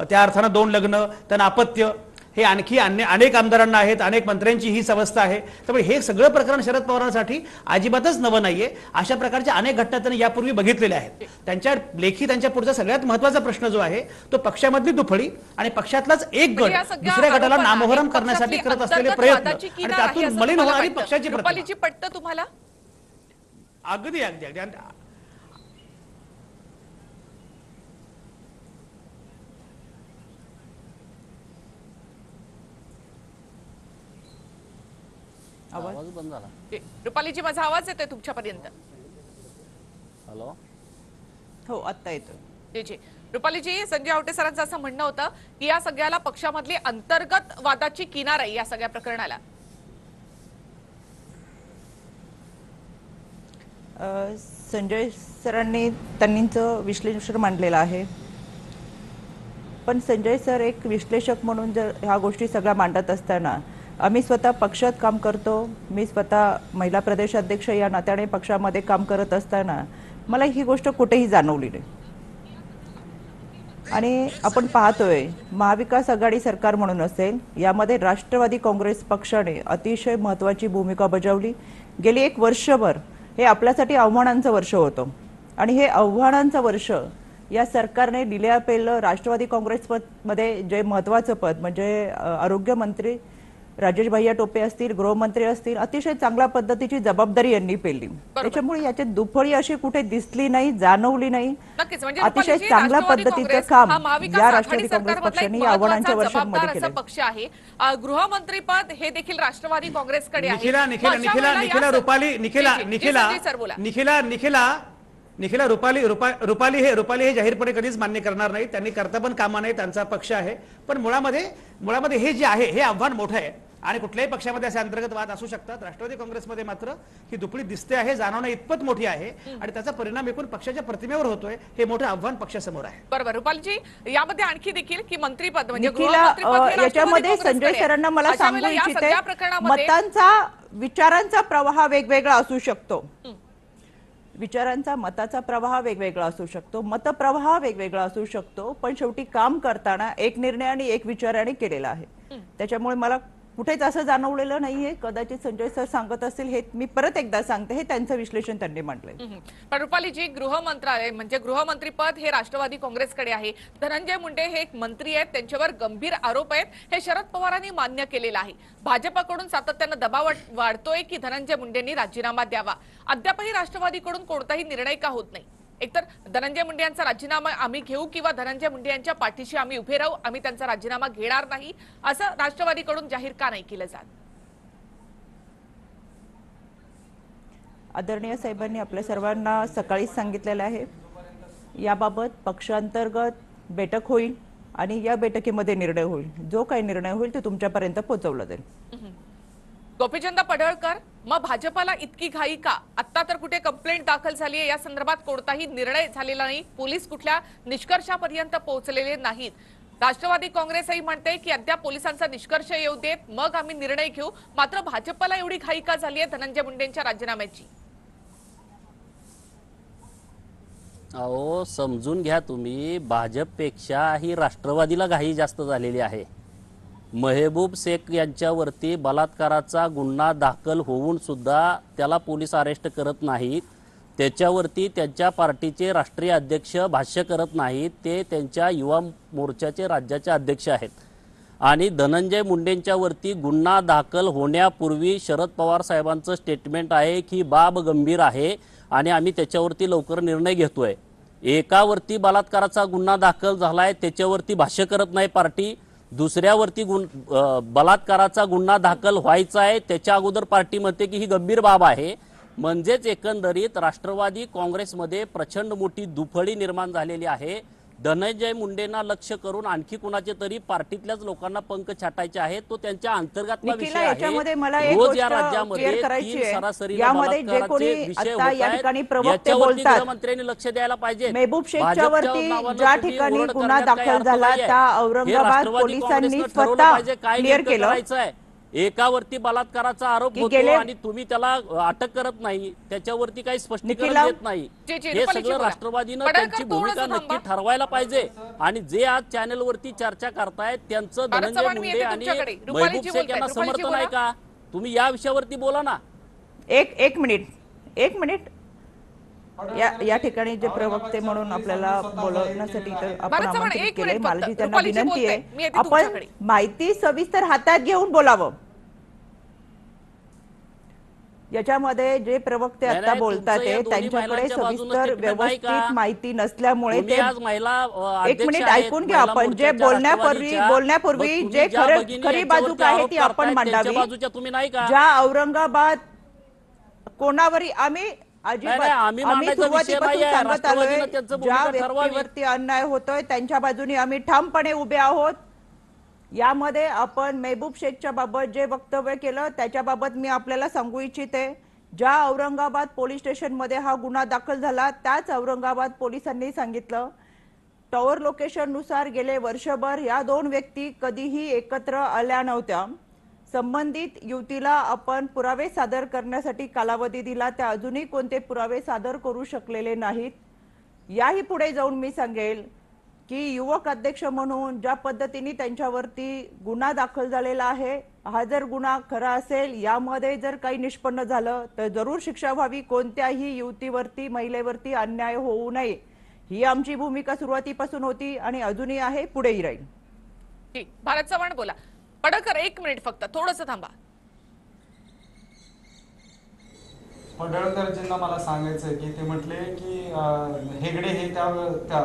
त्या अर्थानं 2 लग्न, त्यांना अपत्य, हे आणखी अनेक आमदारांना आहेत, अनेक मंत्र्यांची ही अवस्था आहे. त्यामुळे हे सगळं प्रकरण शरद पवारांसाठी अजिबातच नवं नाहीये. अशा प्रकारच्या अनेक घटना त्यांनी यापूर्वी बघितलेल्या आहेत. त्यांच्या लेखी त्यांच्या पुढचा सगळ्यात महत्त्वाचा प्रश्न जो आहे तो पक्षामधली दुफळी आणि पक्षातलाच एक गट दुसऱ्या गटाला नामोहरम करण्यासाठी करत असलेले प्रयत्न आणि त्यातून मलिन होणारी पक्षाची प्रतिमा. पटतं तुम्हाला? अगदी अगदी अगदी आवाज बंद झाला. रुपालीजी, माझा आवाज येतोय तुमच्यापर्यंत? हॅलो, हो आता येतोय. जी जी. रुपालीजी, संजय आवटे सरांचं असं म्हणणं होतं की या सगळ्याला पक्षामधली अंतर्गत वादाची किनार आहे या सगळ्या प्रकरणाला. संजय सरांनी त्यांचं विश्लेषण मांडलेलं आहे, पण संजय सर एक विश्लेषक म्हणून जर ह्या गोष्टी सगळ्या मांडत असताना आम्ही स्वतः पक्षात काम करतो, मी स्वतः महिला प्रदेशाध्यक्ष या नात्याने पक्षामध्ये काम करत असताना मला ही गोष्ट कुठेही जाणवली नाही. आणि आपण पाहतोय महाविकास आघाडी सरकार म्हणून असेल, यामध्ये राष्ट्रवादी काँग्रेस पक्षाने अतिशय महत्त्वाची भूमिका बजावली. गेली 1 वर्षभर हे आपल्यासाठी आव्हानांचं वर्ष होतं आणि हे आव्हानांचं वर्ष या सरकारने दिल्या पेलं. राष्ट्रवादी काँग्रेसमध्ये जे महत्त्वाचं पद म्हणजे आरोग्यमंत्री राजेश भैया टोपे असतील, गृहमंत्री असतील, अतिशय चांगल्या पद्धतीची जबाबदारी यांनी पेलली. त्याच्यामुळे याच्यात दुफळी अशी कुठे दिसली नाही, जाणवली नाही. अतिशय चांगल्या पद्धतीचं काम या राष्ट्रवादी काँग्रेस पक्षाने या आव्हानांच्या वर्षांमध्ये केलं. पक्ष आहे गृहमंत्री पद हे देखील राष्ट्रवादी काँग्रेसकडे आहे. रुपाली हे जाहीरपणे कधीच मान्य करणार नाही. त्यांनी करता पण कामा नाही, त्यांचा पक्ष आहे. पण मुळामध्ये हे जे आहे हे आव्हान मोठं आहे आणि कुठल्याही पक्षामध्ये असे अंतर्गत वाद असू शकतात. राष्ट्रवादी काँग्रेसमध्ये मात्र ही दुफळी दिसते आहे, जाणवणं इतपत मोठी आहे आणि त्याचा परिणाम एकूण पक्षाच्या प्रतिमेवर होतोय. हे मोठं आव्हान पक्षासमोर आहे. बरोबर. रुपालीजी, यामध्ये आणखी देखील की मंत्रीपद म्हणजे याच्यामध्ये संजय सरांना मला सांगू इच्छिते, मतांचा विचारांचा प्रवाह वेगवेगळा असू शकतो. मताचा प्रवाह वेगवेगळा असू शकतो, मतप्रवाह वेगवेगळा असू शकतो, पण शेवटी काम करताना एक निर्णय आणि एक विचाराने केलेला आहे. त्याच्यामुळे मला कुठेच असं जाणवलेलं नाहीये. कदाचित संजय सर सांगत असतील, हे मी परत एकदा सांगते, हे त्यांचं विश्लेषण त्यांनी मांडलंय. पण रुपालीजी, गृहमंत्रालय म्हणजे गृहमंत्रीपद हे राष्ट्रवादी काँग्रेसकडे आहे. धनंजय मुंडे हे एक मंत्री आहेत, त्यांच्यावर गंभीर आरोप आहेत, हे शरद पवारांनी मान्य केलेलं आहे. भाजपकडून सातत्यानं दबाव वाढतोय की धनंजय मुंडेंनी राजीनामा द्यावा. अद्यापही राष्ट्रवादीकडून कोणताही निर्णय का होत नाही? एकतर धनंजय मुंडे यांचा राजीनामा आम्ही घेऊ किंवा धनंजय मुंडे यांच्या पाठीशी आम्ही उभे राहू, आम्ही त्यांचा राजीनामा घेणार नाही, असं राष्ट्रवादीकडून जाहीर का नाही केलं जात? आदरणीय साहेबांनी आपल्या सर्वांना सकाळीच सांगितलेलं आहे, याबाबत पक्षांतर्गत बैठक होईल आणि या बैठकीमध्ये निर्णय होईल. जो काही निर्णय होईल तो तुमच्यापर्यंत पोहोचवला जाईल. गोपीचंद पडळकर, मग भाजपाला इतकी घाई का? आता तर कुठे कंप्लेंट दाखल झाली आहे, या संदर्भात कोणताही निर्णय झालेला नाही, पोलीस कुठल्या निष्कर्षापर्यंत पोहोचलेले नाहीत. राष्ट्रवादी काँग्रेसही म्हणते की अद्याप पोलिसांचा निष्कर्ष येऊ देत, मग आम्ही निर्णय घेऊ. मात्र भाजपला एवढी घाई का झाली आहे धनंजय मुंडेंच्या राजीनाम्याची? अहो, समजून घ्या तुम्ही, भाजपपेक्षा ही राष्ट्रवादीला घाई जास्त झालेली आहे. महबूब शेख यांच्यावरती बलात्काराचा गुन्हा दाखल होऊन सुद्धा त्याला पोलीस अरेस्ट करत नाहीत. त्याच्यावरती त्यांच्या पार्टीचे राष्ट्रीय अध्यक्ष भाष्य करत नाहीत, ते त्यांच्या युवा मोर्चाचे राज्याचे अध्यक्ष आहेत. आणि धनंजय मुंडेंच्या वरती गुन्हा दाखल होण्यापूर्वी शरद पवार साहेबांचं स्टेटमेंट आहे की बाब गंभीर आहे आणि आम्ही त्याच्यावरती लवकर निर्णय घेतोय. एकावरती बलात्काराचा गुन्हा दाखल झालाय, त्याच्यावरती भाष्य करत नाही पार्टी. दुसऱ्यावरती बलात्काराचा गुन्हा दाखल व्हायचा आहे, त्याच्या अगोदर पार्टी म्हणते की ही गंभीर बाब आहे. म्हणजेच एकंदरीत राष्ट्रवादी काँग्रेसमध्ये प्रचंड मोठी दुफळी निर्माण झालेली आहे. धनंजय मुंडेंना लक्ष करून आणखी कुणाचे तरी पार्टीतल्याच लोकांना पंख छाटायचे आहेत, तो त्यांच्या अंतर्गतला विषय निखिला, याच्यामध्ये मला आहे. एक रोज गोष्ट या राज्यामध्ये क्लिअर करायची 3 आहे. सरासरी यामध्ये जे कोणी आता या ठिकाणी प्रवक्ते बोलतात, गृहमंत्र्यांनी लक्ष द्यायला पाहिजे. मेहबूब शेखच्या वरती ज्या ठिकाणी गुन्हा दाखल झाला त्या औरंगाबाद पोलिसांनी स्वतः क्लिअर केलं एकावरती बलात्काराचा आरोप की होतो गेले- आणि तुम्ही त्याला अटक करत नाही, त्याच्यावरती काही स्पष्टीकरण निखिला, देत नाही. जे हे रुपालीजी सगळं बोला. राष्ट्रवादीनं पडळकर, त्यांची भूमिका थोडंसं नक्की थांबा. ठरवायला पाहिजे. आणि जे आज चॅनलवरती चर्चा करतायत त्यांचं भारत धनंजय चव्हाण, मी मुंडे येते आणि तुमच्याकडे. रुपालीजी महबूब शेख बोलतायत. यांना रुपालीजी समर्थन आहे बोला. का? तुम्ही या विषयावरती बोला ना. एक मिनिट या ठिकाणी जे प्रवक्ते म्हणून आपल्याला बोलवण्यासाठी इथं आपण भारत चव्हाण, आमंत्रित एक केले. मिनिट मला फक्त. जी त्यांना रुपालीजी विनंती बोलतायत. मी आहे येते आपण तुमच्याकडे. माहिती सविस्तर हातात घेऊन बोलावं. याच्यामध्ये जे प्रवक्ते नाही, आता नाही, बोलतात तुमचं या ते दोन्ही त्यांच्याकडे महिलांच्या बाजूनं सविस्तर statement आहे व्यवस्थित का? माहिती नसल्यामुळे तुम्ही ते आज महिला एक अध्यक्ष मिनिट आहेत, ऐकून घ्या. महिला आपण जे मोर्चाच्या बोलण्यापूर्वी राष्ट्रवादीच्या. मग जे तुम्ही ज्या भगिनी खरी बाजू यांच्यावरती काय आहे आरोप ती आपण करतायत, त्यांच्या मांडावी. बाजूच्या तुम्ही नाही का? ज्या औरंगाबाद कोणावरही आम्ही नाही, आम्ही मांडायचा विषय सुरुवातीपासून नाहीये. सांगत आलोय, राष्ट्रवादीनं त्यांचं ज्या भूमिका ठरवावी. व्यक्तीवरती अन्याय होतोय त्यांच्या बाजूने आम्ही ठामपणे उभे आहोत. यामध्ये आपण मेहबूब शेखच्या बाबत जे वक्तव्य केलं त्याच्याबाबत मी आपल्याला सांगू इच्छिते. ज्या औरंगाबाद पोलीस स्टेशनमध्ये हा गुन्हा दाखल झाला त्याच औरंगाबाद पोलिसांनी सांगितलं टॉवर लोकेशन नुसार गेले वर्षभर या 2 व्यक्ती कधीही एकत्र आल्या नव्हत्या. संबंधित युवतीला आपण पुरावे सादर करण्यासाठी कालावधी दिला, त्या अजूनही कोणते पुरावे सादर करू शकलेले नाहीत. याही पुढे जाऊन मी सांगेल की युवक अध्यक्ष म्हणून ज्या पद्धतीने त्यांच्यावरती गुन्हा दाखल झालेला आहे, हा जर गुन्हा खरा असेल, यामध्ये जर काही निष्पन्न झालं तर जरूर शिक्षा व्हावी. कोणत्याही युवतीवरती महिलेवरती अन्याय होऊ नये ही आमची भूमिका सुरुवातीपासून होती आणि अजूनही आहे, पुढेही राहील. ठीक. भारत चव्हाण बोला. पडळकर, 1 मिनिट फक्त, थोडंसं थांबा. पडळकरजींना मला सांगायचं की ते म्हटले की हेगडे हे त्या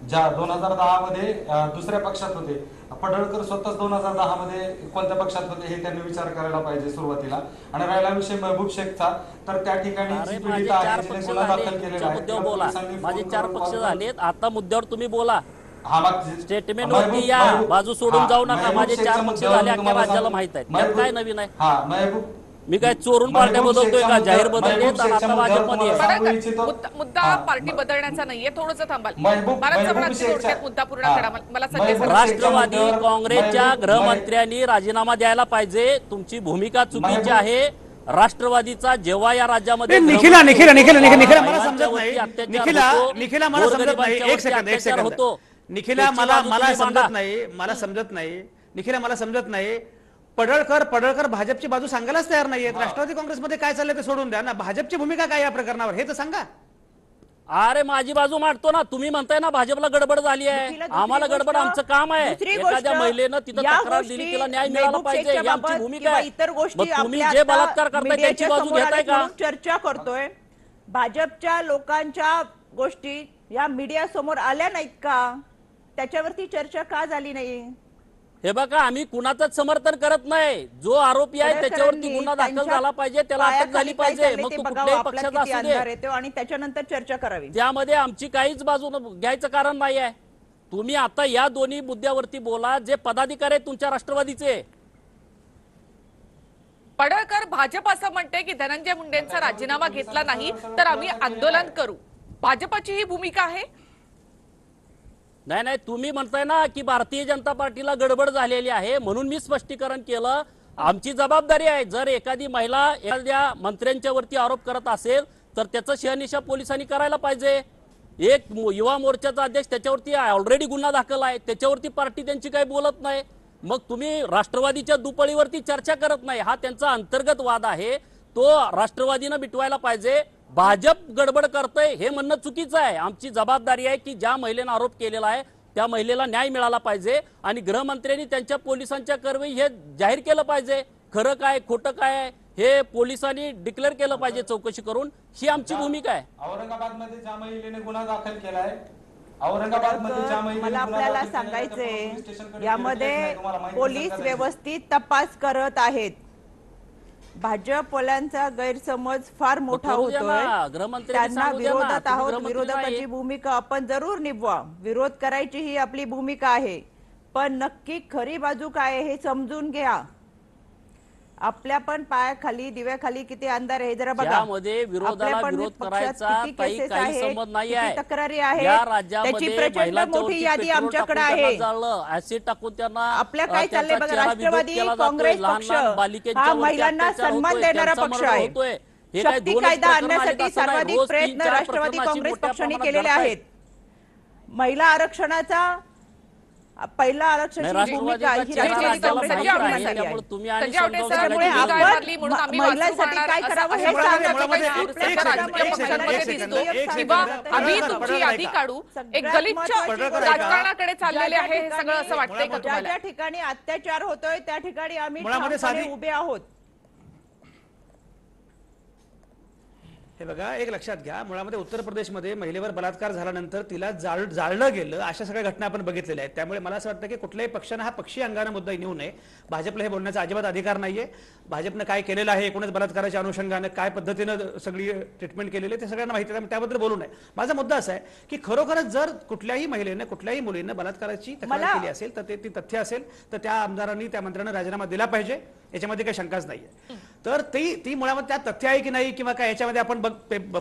ज्या 2010 मध्ये दुसऱ्या पक्षात होते. पडळकर स्वतःच 2010 मध्ये कोणत्या पक्षात होते हे त्यांनी विचार करायला पाहिजे सुरुवातीला. आणि राहिला विषय महबूब शेखचा, तर त्या ठिकाणी जी अरे, पीडित माझे आहे 4 जिने पक्ष गुन्हा झाले, दाखल केलेला तुमच्या आहे मुद्द्यावर तिला बोला. पोलिसांनी माझे फोन 4 करून पक्ष कॉल झालेत, आता मुद्द्यावर तुम्ही बोला. हा, मग स्टेटमेंट वरती या, बाजू सोडून जाऊ नका. माझे 4 पक्ष झाले, अख्ख्या राज्याला माहित आहे. त्यात काय नवीन आहे? हा, महबूब मी काय चोरून पार्ट्या बदलतोय का? जाहीर बदललेत आणि आता भाजपमध्ये आहे. सांगू पडळकर, इच्छितो. मुद्दा हा, पार्टी बदलण्याचा नाहीये, थोडंसं थांबाल. महबूब भारत चव्हाण, अगदी शेखचा- थोडक्यात मुद्दा पूर्ण हा. करा. मला संजय महबूब सर- राष्ट्रवादी मुद्द्यावर- काँग्रेसच्या महबूब- गृहमंत्र्यांनी राजीनामा द्यायला पाहिजे. तुमची भूमिका चुकीची आहे. राष्ट्रवादीचा जेव्हा या राज्यामध्ये निखिला मला समजत महिलांच्यावरती नाही. अत्याचार निखिला होतो, निखिला मला समजत नाही. गोरगरिबांच्यावरती एक सेकंद अत्याचार होतो. निखिला त्याची मला बाजू तुम्ही समजत मांडा. नाही. निखिला मला समजत नाही. पडळकर भाजपची बाजू सांगायलाच तयार नाहीयेत. राष्ट्रवादी काँग्रेसमध्ये काय चाललंय ते सोडून द्या ना. भाजपची भूमिका काय या प्रकरणावर हे तर सांगा. अरे, माझी बाजू मांडतो ना. तुम्ही म्हणताय ना भाजपला गडबड झाली आहे. दुसरी गोष्ट- आम्हाला गडबड आमचं काम आहे. दुसरी एखाद्या गोष्ट, महिलेनं तिथं या तक्रार गोष्टी दिली, तिला न्याय मिळाला महबूब पाहिजे, शेखच्या ही आमची बाबत भूमिका किंवा आहे. इतर गोष्टी मग तुम्ही आपल्या जे आता बलात्कार करताय त्याची मीडियाच्या बाजू समोर घेताय आलेत का? म्हणून चर्चा करतोय. भाजपच्या लोकांच्या गोष्टी या मीडिया समोर आल्या नाहीत का? त्याच्यावरती चर्चा का झाली नाही? हे बघा, आम्ही कुणाचंच समर्थन करत नाही. जो आरोपी आहे त्याच्यावरती गुन्हा दाखल झाला पाहिजे, त्याला अटक झाली पाहिजे. मग तो कुठल्याही पक्षाचा असू दे. आणि त्याच्यानंतर चर्चा करावी. त्यामध्ये आमची काहीच बाजू घ्यायचं कारण नाही आहे. तुम्ही आता या दोन्ही मुद्द्यावरती बोला, जे पदाधिकारी आहेत तुमच्या राष्ट्रवादीचे. पडळकर, भाजप असं म्हणते की धनंजय मुंडेंचा राजीनामा घेतला नाही तर आम्ही आंदोलन करू. भाजपची ही भूमिका आहे. नाही, तुम्ही म्हणताय ना की भारतीय जनता पार्टीला गडबड झालेली आहे, म्हणून मी स्पष्टीकरण केलं. आमची जबाबदारी आहे. जर एखादी महिला एखाद्या मंत्र्यांच्या वरती आरोप करत असेल तर त्याचं शहनिशा पोलिसांनी करायला पाहिजे. एक युवा मोर्चाचा अध्यक्ष, त्याच्यावरती ऑलरेडी गुन्हा दाखल आहे, त्याच्यावरती पार्टी त्यांची काही बोलत नाही. मग तुम्ही राष्ट्रवादीच्या दुपळीवरती चर्चा करत नाही. हा त्यांचा अंतर्गत वाद आहे, तो राष्ट्रवादीनं मिटवायला पाहिजे. भाजप गडबड करतंय हे म्हणणं चुकीचं आहे. आमची जबाबदारी आहे की ज्या महिलेनं आरोप केलेला आहे त्या महिलेला न्याय मिळाला पाहिजे आणि गृहमंत्र्यांनी त्यांच्या पोलिसांच्या कारवाई हे जाहीर केलं पाहिजे. खरं काय खोटं काय आहे हे पोलिसांनी डिक्लेअर केलं पाहिजे चौकशी करून. ही आमची भूमिका आहे. औरंगाबादमध्ये ज्या महिलेने गुन्हा दाखल केलाय, औरंगाबादमध्ये ज्या महिलेने मला गुन्हा आपल्याला दाखल केलाय, त्या पोलीस सांगायचंय स्टेशनकडे यामध्ये गेलेच नाही. तुम्हाला माहिती पोलीस असेल का? व्यवस्थित तपास करत आहेत. भाजपवाल्यांचा गैरसमज फार मोठा करू द्या होतोय. ना, गृहमंत्र्यांनी त्यांना सांगू द्या ना, विरोधात तुम्ही आहोत. गृहमंत्री विरोधकाची नाही. भूमिका आपण जरूर निभवा. विरोध करायची ही आपली भूमिका आहे, पण नक्की खरी बाजू काय आहे हे समजून घ्या. आपल्या पण पायाखाली दिव्याखाली किती अंधार आहे जरा बघा. ज्यामध्ये विरोधाला आपल्या पण विरोध पक्षात करायचा किती काही cases काही आहेत, संबंध नाही किती आहे. तक्रारी या आहेत, राज्यामध्ये त्याची प्रचंड महिलांच्या मोठी वरती यादी पेट्रोल आमच्याकडे टाकून आहे. त्यांना जाळलं, ऍसिड टाकून त्यांना आपल्या काय त्याचा चाललंय बघा. चेहरा विकृत राष्ट्रवादी केला जातोय. काँग्रेस लहान पक्ष लहान बालिकेंच्या हा वरती महिलांना अत्याचार सन्मान होतोय, देणारा त्यांचा पक्ष मर्डर आहे. होतोय. हे काय शक्ती दोनच कायदा प्रकरणं आहेत आणण्यासाठी असं नाही. सर्वाधिक रोज प्रयत्न 3-4 राष्ट्रवादी प्रकरणं अशी काँग्रेस मोठ्या पक्षाने प्रमाणात केलेले घडतायत. आहेत. महिला आरक्षणाचा पहिला आरक्षणाची राष्ट्रवादी भूमिका ही चेहरा राष्ट्रवादी राज्याला काँग्रेसची माहित आहे. भूमिका त्यामुळे आहे. तुम्ही आणि संजय आवटे समजावून सर, त्यामुळे सांगायची आपण गरज नाही. मारली म्हणून आम्ही महिलांसाठी वाचू काय मारणार करावं हे असं सांगा. मुळामध्ये आपल्या राजकीय एक पक्षांमध्ये सेकंद, दिसतो एक किंवा सेकंद. आम्ही पडळकर, तुमची पडळकर यादी ऐका. काढू एक सगळ्यात गलिच्छ महत्त्वाची पडळकर गोष्ट- ऐका. राजकारणाकडे चाललेले ज्या आहे हे सगळं असं वाटतंय का ज्या तुम्हाला? ज्या ठिकाणी अत्याचार होतोय त्या ठिकाणी आम्ही मुळामध्ये ठामपणे साधी- उभे आहोत. हे बघा, एक लक्षात घ्या, मुळामध्ये उत्तर प्रदेशमध्ये महिलेवर बलात्कार झाल्यानंतर तिला जाळलं गेलं, अशा सगळ्या घटना आपण बघितलेल्या आहेत. त्यामुळे मला असं वाटतं की कुठल्याही पक्षानं हा पक्षी अंगाने मुद्दा नेऊ नये. भाजपला हे बोलण्याचा अजिबात अधिकार नाहीये. भाजपनं काय केलेलं आहे, एकूणच बलात्काराच्या अनुषंगानं काय पद्धतीनं सगळी ट्रीटमेंट केलेली आहे ते सगळ्यांना माहिती आहे. त्याबद्दल बोलू नये. माझा मुद्दा असा आहे की खरोखरच जर कुठल्याही महिलेनं कुठल्याही मुलीनं बलात्काराची तक्रार केली असेल तर ती तथ्य असेल तर त्या आमदारांनी त्या मंत्र्यांना राजीनामा दिला पाहिजे. याच्यामध्ये काही शंकाच नाहीये. तर ती मुळामध्ये त्या तथ्य आहे की नाही किंवा काय याच्यामध्ये आपण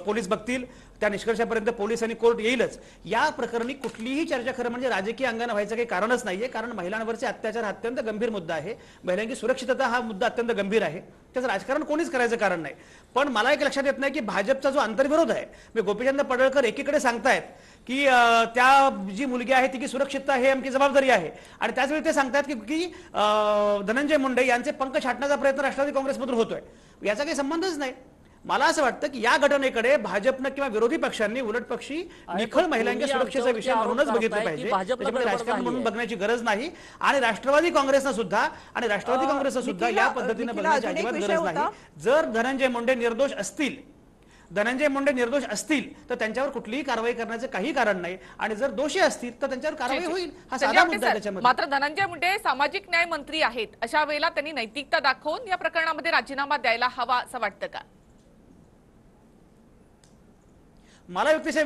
पोलीस बघतील, त्या निष्कर्षापर्यंत पोलीस आणि कोर्ट येईलच. या प्रकरणी कुठलीही चर्चा खरं म्हणजे राजकीय अंगाने व्हायचं काही कारणच नाहीये. कारण महिलांवरचे अत्याचार हा अत्यंत गंभीर मुद्दा आहे. महिलांची सुरक्षितता हा मुद्दा अत्यंत गंभीर आहे. त्याचं राजकारण कोणीच करायचं कारण नाही. पण मला एक लक्षात येत नाही की भाजपचा जो आंतरविरोध आहे, मी गोपीचंद पडळकर एकीकडे सांगतायत की त्या जी मुलगी आहे तिची सुरक्षितता हे आमची जबाबदारी आहे आणि त्याचवेळी ते सांगतात की धनंजय मुंडे यांचे पंख छाटण्याचा प्रयत्न राष्ट्रवादी काँग्रेसमधून होतोय. याचा काही संबंधच नाही. मला असं वाटतं की या घटनेकडे भाजपनं किंवा विरोधी पक्षांनी उलट पक्षी निखळ महिलांच्या सुरक्षेचा विषय म्हणूनच बघितलं पाहिजे. त्याच्यामध्ये राजकारण म्हणून बघण्याची गरज नाही. आणि राष्ट्रवादी काँग्रेसनं सुद्धा सुद्धा या पद्धतीने बघण्याची अजिबात गरज नाही. जर धनंजय मुंडे निर्दोष असतील तर त्यांच्यावर कुठलीही कारवाई करण्याचं काही कारण नाही. आणि जर दोषी असतील तर त्यांच्यावर कारवाई होईल. हा साधा मुद्दा आहे त्याच्यामध्ये. मात्र धनंजय मुंडे सामाजिक न्याय मंत्री आहेत. अशा वेळेला त्यांनी नैतिकता दाखवून या प्रकरणामध्ये राजीनामा द्यायला हवा असं वाटतं का? मला व्यक्तिशः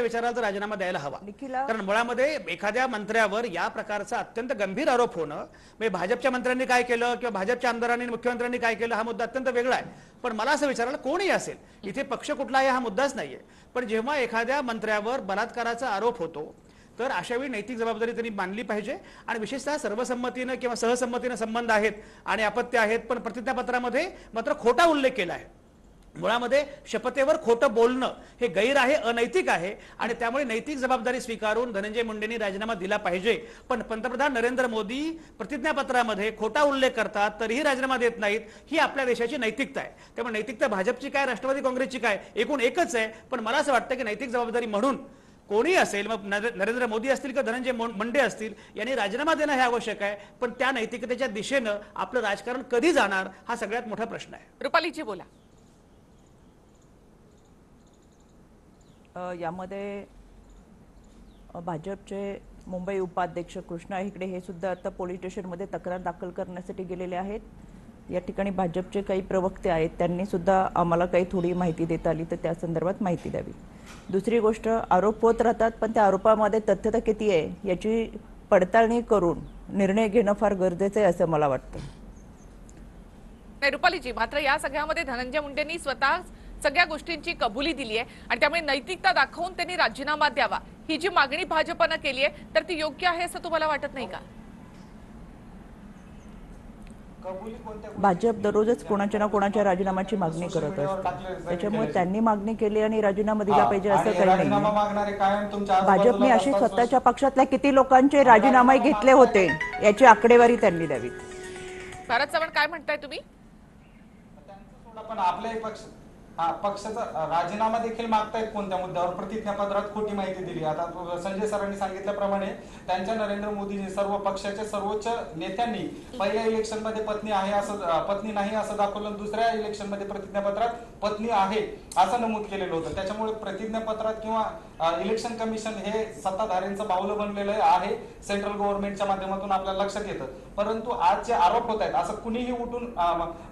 विचाराल तर राजीनामा द्यायला हवा. कारण मुळामध्ये एखाद्या मंत्र्यावर या प्रकारचा अत्यंत गंभीर आरोप होणं, म्हणजे भाजपच्या मंत्र्यांनी काय केलं किंवा भाजपच्या आमदारांनी मुख्यमंत्र्यांनी काय केलं हा मुद्दा अत्यंत वेगळा आहे. पण मला असं विचारायला कोणी असेल, इथे पक्ष कुठला आहे हा मुद्दाच नाहीये. पण जेव्हा एखाद्या मंत्र्यावर बलात्काराचा आरोप होतो तर अशावेळी नैतिक जबाबदारी त्यांनी मानली पाहिजे. आणि विशेषतः सर्वसंमतीनं किंवा सहसंमतीनं संबंध आहेत आणि अपत्य आहेत, पण प्रतिज्ञापत्रामध्ये मात्र खोटा उल्लेख केला आहे. मुळामध्ये शपथेवर खोटं बोलणं हे गैर आहे, अनैतिक आहे. आणि त्यामुळे नैतिक जबाबदारी स्वीकारून धनंजय मुंडेंनी राजीनामा दिला पाहिजे. पण पंतप्रधान नरेंद्र मोदी प्रतिज्ञापत्रामध्ये खोटा उल्लेख करतात तरीही राजीनामा देत नाहीत. ही आपल्या देशाची नैतिकता आहे. त्यामुळे नैतिकता भाजपची काय राष्ट्रवादी काँग्रेसची काय एकूण एकच आहे. पण मला असं वाटतं की नैतिक जबाबदारी म्हणून कोणी असेल, मग नरेंद्र मोदी असतील किंवा धनंजय मुंडे असतील, यांनी राजीनामा देणं हे आवश्यक आहे. पण त्या नैतिकतेच्या दिशेनं आपलं राजकारण कधी जाणार हा सगळ्यात मोठा प्रश्न आहे. रुपालीजी बोला. यामध्ये भाजपचे मुंबई उपाध्यक्ष कृष्णा हेगडे हे सुद्धा आता पोलीस स्टेशनमध्ये तक्रार दाखल करण्यासाठी गेलेले आहेत. या ठिकाणी भाजपचे काही प्रवक्ते आहेत, त्यांनी सुद्धा आम्हाला काही थोडी माहिती देता आली तर त्या संदर्भात माहिती द्यावी. दुसरी गोष्ट, आरोप होत राहतात पण त्या आरोपामध्ये तथ्यता किती आहे याची पडताळणी करून निर्णय घेणं फार गरजेचं आहे असं मला वाटतं. नाही रुपालीजी, मात्र या सगळ्यामध्ये धनंजय मुंडेंनी स्वतः सगळ्या गोष्टींची कबुली दिली आहे आणि त्यामुळे नैतिकता दाखवून त्यांनी राजीनामा द्यावा ही जी मागणी भाजपनं केली आहे तर ती योग्य आहे असं तुम्हाला वाटत नाही का? भाजप दररोजच कोणाच्या ना कोणाच्या राजीनामाची मागणी करत असते. त्याच्यामुळे त्यांनी मागणी केली आणि राजीनामा दिला पाहिजे असं काही नाही. भाजपने अशी स्वतःच्या पक्षातल्या किती लोकांचे राजीनामे घेतले होते याची आकडेवारी त्यांनी द्यावी. भारत चव्हाण काय म्हणताय तुम्ही? पण आपल्याही पक्षाचा राजीनामा देखील मागतायत कोणत्या मुद्द्यावर, प्रतिज्ञापत्रात खोटी माहिती दिली. आता संजय सरांनी सांगितल्याप्रमाणे त्यांच्या नरेंद्र मोदीजी सर्व पक्षाच्या सर्वोच्च नेत्यांनी पहिल्या इलेक्शन मध्ये पत्नी नाही असं दाखवलं, दुसऱ्या इलेक्शन मध्ये प्रतिज्ञापत्रात पत्नी आहे असं नमूद केलेलं होतं. त्याच्यामुळे प्रतिज्ञापत्रात किंवा इलेक्शन कमिशन हे सत्ताधाऱ्यांचं बाहुलं बनलेलं आहे सेंट्रल गव्हर्नमेंटच्या माध्यमातून आपल्याला लक्षात येतं. परंतु आज जे आरोप होत आहेत, असं कुणीही उठून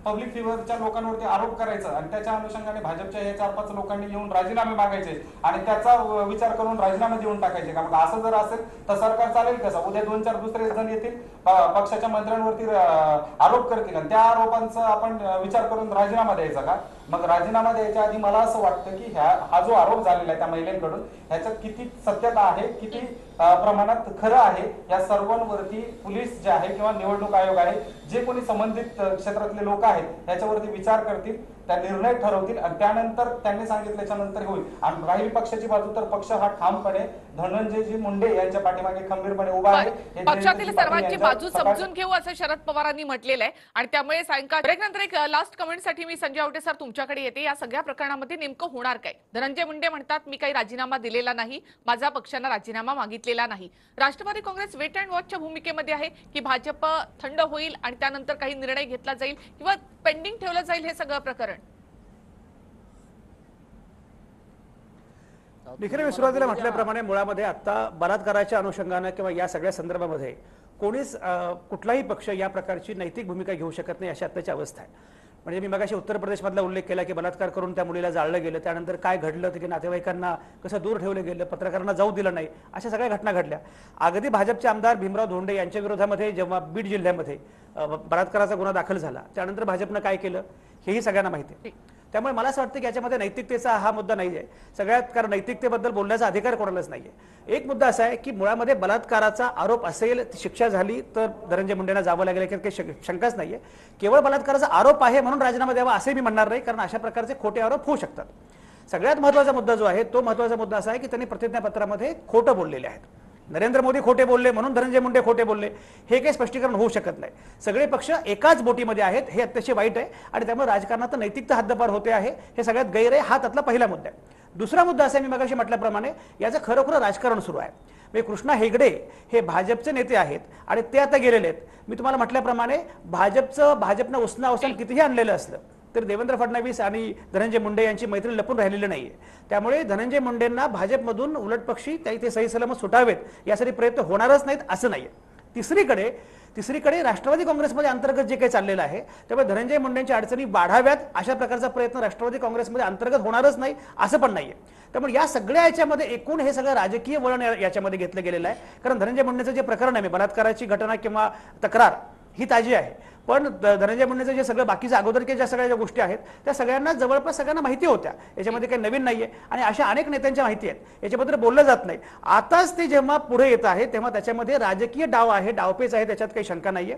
पब्लिक फिगरच्या लोकांवरती आरोप करायचं आणि त्याच्या अनुषंगाने भाजपच्या हे 4-5 लोकांनी येऊन राजीनामे मागायचे आणि त्याचा विचार करून राजीनामे देऊन टाकायचे का? मग असं जर असेल तर सरकार चालेल कसं? उद्या 2-4 दुसरे जण येतील, पक्षाच्या मंत्र्यांवरती आरोप करतील आणि त्या आरोपांचा आपण विचार करून राजीनामा द्यायचा का? मग राजीनामा द्यायच्या आधी मला असं वाटतं की हा जो आरोप झालेला आहे त्या महिलांकडून, ह्याच्यात किती सत्यता आहे, किती प्रमाणात खरं आहे, या सर्वांवरती पोलीस जे आहे किंवा निवडणूक आयोग आहे, जे कोणी संबंधित क्षेत्रातले लोक आहेत याच्यावरती विचार करतील, त्या निर्णय ठरवतील आणि त्यानंतर त्यांनी सांगितल्याच्या नंतर होईल. आणि राहिली पक्षाची बाजू तर पक्ष हा ठामपणे धनंजयजी मुंडे यांच्या पाठीमागे खंबीरपणे उभा आहे. पक्षातील सर्वांची बाजू समजून घेऊ असं शरद पवारांनी म्हटलेलं आहे. आणि त्यामुळे सायंकाळ ब्रेक नंतर एक लास्ट कमेंटसाठी मी संजय आवटे सर तुमच्याकडे येते. या सगळ्या प्रकरणामध्ये नेमकं होणार काय? धनंजय मुंडे म्हणतात मी काही राजीनामा दिलेला नाही, माझा पक्षानं राजीनामा मागितलेला नाही. राष्ट्रवादी काँग्रेस वेट अँड वॉचच्या भूमिकेमध्ये आहे की भाजप थंड होईल आणि त्यानंतर काही निर्णय घेतला जाईल किंवा पेंडिंग ठेवलं जाईल हे सगळं प्रकरण? निखिल, मी सुरुवातीला म्हटल्याप्रमाणे मुळामध्ये आता बलात्काराच्या अनुषंगानं किंवा या सगळ्या संदर्भामध्ये कोणीच कुठलाही पक्ष या प्रकारची नैतिक भूमिका घेऊ शकत नाही अशी आत्ताची अवस्था आहे. म्हणजे मी मगाशी उत्तर प्रदेशमधला उल्लेख केला की बलात्कार करून त्या मुलीला जाळलं गेलं, त्यानंतर काय घडलं की नातेवाईकांना कसं दूर ठेवलं गेलं, पत्रकारांना जाऊ दिलं नाही, अशा सगळ्या घटना घडल्या. अगदी भाजपचे आमदार भीमराव धोंडे यांच्या विरोधामध्ये जेव्हा बीड जिल्ह्यामध्ये बलात्काराचा गुन्हा दाखल झाला, त्यानंतर भाजपनं काय केलं हेही सगळ्यांना माहिती आहे. त्यामुळे मला असं वाटतं की याच्यामध्ये नैतिकतेचा हा मुद्दा नाही आहे सगळ्यात, कारण नैतिकतेबद्दल बोलण्याचा अधिकार कोणालाच नाही आहे. एक मुद्दा असा आहे की मुळामध्ये बलात्काराचा आरोप असेल, शिक्षा झाली तर धनंजय मुंडेंना जावं लागेल की काही शंकाच नाहीये. केवळ बलात्काराचा आरोप आहे म्हणून राजीनामा द्यावा असे मी म्हणणार नाही, कारण अशा प्रकारचे खोटे आरोप होऊ शकतात. सगळ्यात महत्त्वाचा मुद्दा जो आहे तो महत्त्वाचा मुद्दा असा आहे की त्यांनी प्रतिज्ञापत्रामध्ये खोटं बोललेले आहेत. नरेंद्र मोदी खोटे बोलले म्हणून धनंजय मुंडे खोटे बोलले हे काही स्पष्टीकरण होऊ शकत नाही. सगळे पक्ष एकाच बोटीमध्ये आहेत, हे अतिशय वाईट आहे आणि त्यामुळे राजकारणात नैतिकता हद्दपार होते आहे, हे सगळ्यात गैर आहे. हा त्यातला पहिला मुद्दा आहे. दुसरा मुद्दा असा मी मगाशी म्हटल्याप्रमाणे याचं खरोखर राजकारण सुरू आहे. म्हणजे कृष्णा हेगडे हे भाजपचे नेते आहेत आणि ते आता गेलेले आहेत. मी तुम्हाला म्हटल्याप्रमाणे भाजपनं उसना कितीही आणलेलं असलं तर देवेंद्र फडणवीस आणि धनंजय मुंडे यांची मैत्री लपून राहिलेली नाहीये. त्यामुळे धनंजय मुंडेंना भाजपमधून उलट पक्षी ते सही सलामत सुटावेत यासाठी प्रयत्न होणारच नाहीत असं नाहीये. तिसरीकडे राष्ट्रवादी काँग्रेसमध्ये अंतर्गत जे काही चाललेलं आहे त्यामुळे धनंजय मुंडेंच्या अडचणी वाढाव्यात अशा प्रकारचा प्रयत्न राष्ट्रवादी काँग्रेसमध्ये अंतर्गत होणारच नाही असं पण नाहीये. त्यामुळे या सगळ्या याच्यामध्ये एकूण हे सगळं राजकीय वळण याच्यामध्ये घेतलं गेलेलं आहे. कारण धनंजय मुंडेंचं जे प्रकरण आहे बलात्काराची घटना किंवा तक्रार ही ताजी आहे, पण धनंजय मुंडेंचं जे सगळं बाकीच्या अगोदरच्या ज्या सगळ्या गोष्टी आहेत त्या सगळ्यांना जवळपास सगळ्यांना माहिती होत्या. याच्यामध्ये काही नवीन नाहीये आणि अशा अनेक नेत्यांच्या माहिती आहेत, याच्याबद्दल बोललं जात नाही. आताच ते जेव्हा पुढे येत आहे तेव्हा त्याच्यामध्ये राजकीय डाव आहे, डावपेच आहे, त्याच्यात काही शंका नाहीये.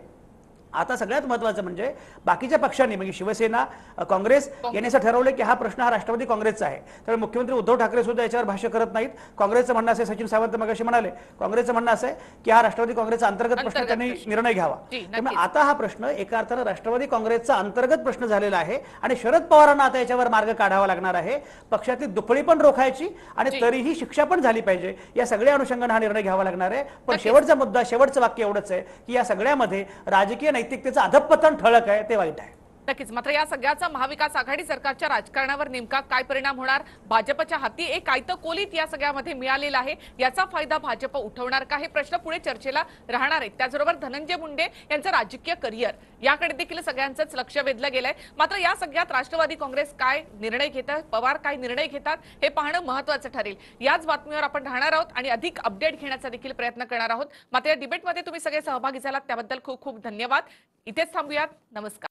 आता सगळ्यात महत्त्वाचं म्हणजे बाकीच्या पक्षांनी म्हणजे शिवसेना, काँग्रेस यांनी असं ठरवलं की हा प्रश्न हा राष्ट्रवादी काँग्रेसचा आहे. त्यामुळे मुख्यमंत्री उद्धव ठाकरे सुद्धा याच्यावर भाष्य करत नाहीत. काँग्रेसचं म्हणणं असे, सचिन सावंत मगाशी म्हणाले, काँग्रेसचं म्हणणं असं आहे की हा राष्ट्रवादी काँग्रेसचा अंतर्गत प्रश्न त्यांनी निर्णय घ्यावा. त्यामुळे आता हा प्रश्न एका अर्थानं राष्ट्रवादी काँग्रेसचा अंतर्गत प्रश्न झालेला आहे आणि शरद पवारांना आता याच्यावर मार्ग काढावा लागणार आहे. पक्षातली दुफळी पण रोखायची आणि तरीही शिक्षा पण झाली पाहिजे, या सगळ्या अनुषंगाने हा निर्णय घ्यावा लागणार आहे. पण शेवटचा मुद्दा, शेवटचं वाक्य एवढंच आहे की या सगळ्यामध्ये राजकीय नैतिकतेचं अधपतन ठळक आहे, ते वाईट आहे. नक्कीच. मात्र या सगळ्याचा महाविकास आघाडी सरकारच्या राजकारणावर नेमका काय परिणाम होणार? भाजपच्या हाती एक आयतं कोलीत या सगळ्यामध्ये मिळालेला आहे, याचा फायदा भाजप उठवणार का? हे प्रश्न पुढे चर्चेला राहणार आहेत. त्याचबरोबर धनंजय मुंडे यांचं राजकीय करिअर याकडे देखील सगळ्यांचंच लक्ष वेधलं गेलंय. मात्र या सगळ्यात राष्ट्रवादी काँग्रेस काय निर्णय घेतात, पवार काय निर्णय घेतात हे पाहणं महत्त्वाचं ठरेल. याच बातमीवर आपण राहणार आहोत आणि अधिक अपडेट घेण्याचा देखील प्रयत्न करणार आहोत. मात्र या डिबेटमध्ये तुम्ही सगळे सहभागी झालात त्याबद्दल खूप खूप धन्यवाद. इथेच थांबूयात. नमस्कार.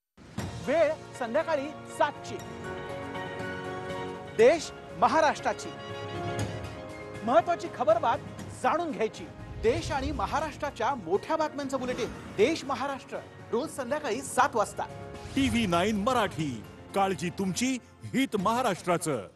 वेळ संध्याकाळी 7ची. देश महाराष्ट्राची महत्वाची खबरबात जाणून घ्यायची. देश आणि महाराष्ट्राच्या मोठ्या बातम्यांचं बुलेटिन देश महाराष्ट्र रोज संध्याकाळी 7 वाजता. TV9 मराठी, काळजी तुमची, हित महाराष्ट्राचं.